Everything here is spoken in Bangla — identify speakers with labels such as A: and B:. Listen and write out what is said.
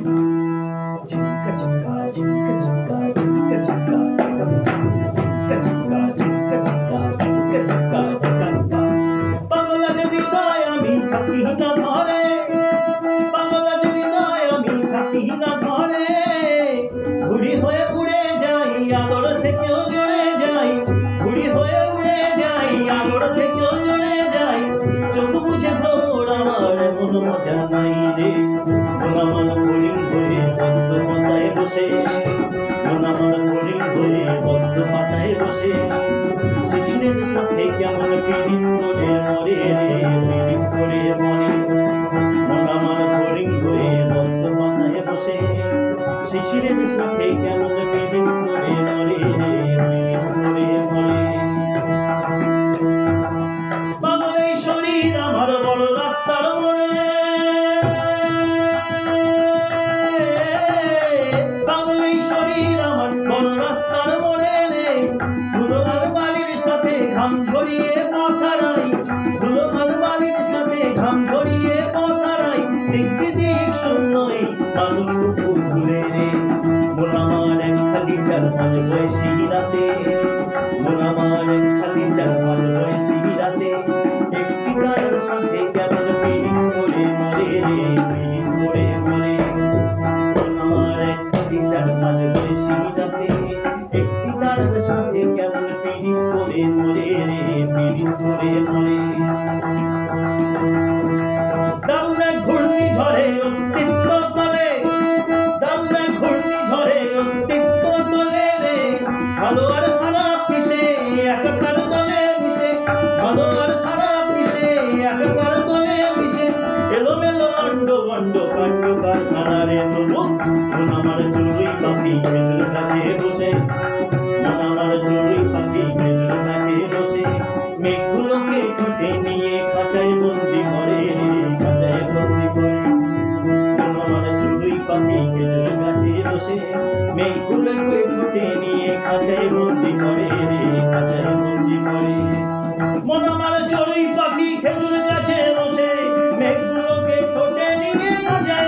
A: ঝিঙ্কা ঝিঙ্কা ঝিঙ্কা ঝিঙ্কা ঝিঙ্কা ঝিঙ্কা ঝিঙ্কা ঝিঙ্কা ঝিঙ্কা ঝিঙ্কা ঝিঙ্কা ঝিঙ্কা ঝিঙ্কা। পাগলার হৃদয় আমি থাকি না ঘরে, পাগলার হৃদয় আমি থাকি না ঘরে। ঘুড়ি হয়ে উড়ে যাই আলোর থেকেও জুড়ে যাই, ঘুড়ি হয়ে উড়ে যাই আলোর থেকেও জুড়ে যাই। চোখ বুঝে ভ্রমর আমার এমন মজা নাই রে। মন আমার ফড়িং হয়ে বদ্ধ পাতায় বসে, মন আমার ফড়িং হয়ে বদ্ধ পাতায় বসে। শিশিরের সাথে কেমন পীড়িত করে মরে রে, পীড়িত করে মরে। মন আমার ফড়িং হয়ে বদ্ধ পাতায় বসে, শিশিরের সাথে কেমন পীড়িত করে মরে রে, পীড়িত করে মরে। পাগল এই শরীর আমার বড় রাস্তার মোড়ে, পাগল এই শরীর আমার বড় রাস্তার মোড়ে রে। ধুলো আর বালির সাথে ঘাম ঝরিয়ে পথ হারাই, ধুলো আর বালির সাথে ঘাম ঝরিয়ে পথ হারাই। দিক বিদিক শূন্য এই মানুষ কুকুর ঘুরে রে। মন আমার এক খালি চার পাঁচ বয়সী রাতে, মন আমার এক খালি চার পাঁচ বয়সী রাতে। একটি গায়ের সাথে কেমন পীড়িত করে মরে রে, পীড়িত করে মরে। মন আমার এক খালি চার পাঁচ বয়সী রাতে, একটি গায়ের সাথে কেমন পীড়িত করে মরে রে, পীড়িত করে মরে। দারুণ এক ঘূর্ণিঝড়ে অস্তিত্ব তলে, দারুণ এক ঘূর্ণিঝড়ে অস্তিত্ব তলে রে। ভালো আর খারাপ মিশে একাকার দলে মিশে, ভালো আর খারাপ মিশে একাকার দলে মিশে। এলোমেলো অন্ড বন্ড কাণ্ড কারখানা রে তবু। মন আমার চড়ুই পাখি খেজুর গাছে বসে, মন আমার চড়ুই পাখি খেজুর গাছে বসে। মেঘগুলোকে ঠোঁটে নিয়ে খাঁচায় বন্দি করে রে, খাঁচায় বন্দি করে। মন আমার চড়ুই পাখি খেজুর গাছে বসে, মেঘগুলোকে ঠোঁটে নিয়ে খাঁচায় বন্দি করে রে, খাঁচায় বন্দি করে। মন আমার চড়ুই পাখি খেজুর গাছে বসে, মেঘগুলোকে ঠোঁটে নিয়ে খাঁচায়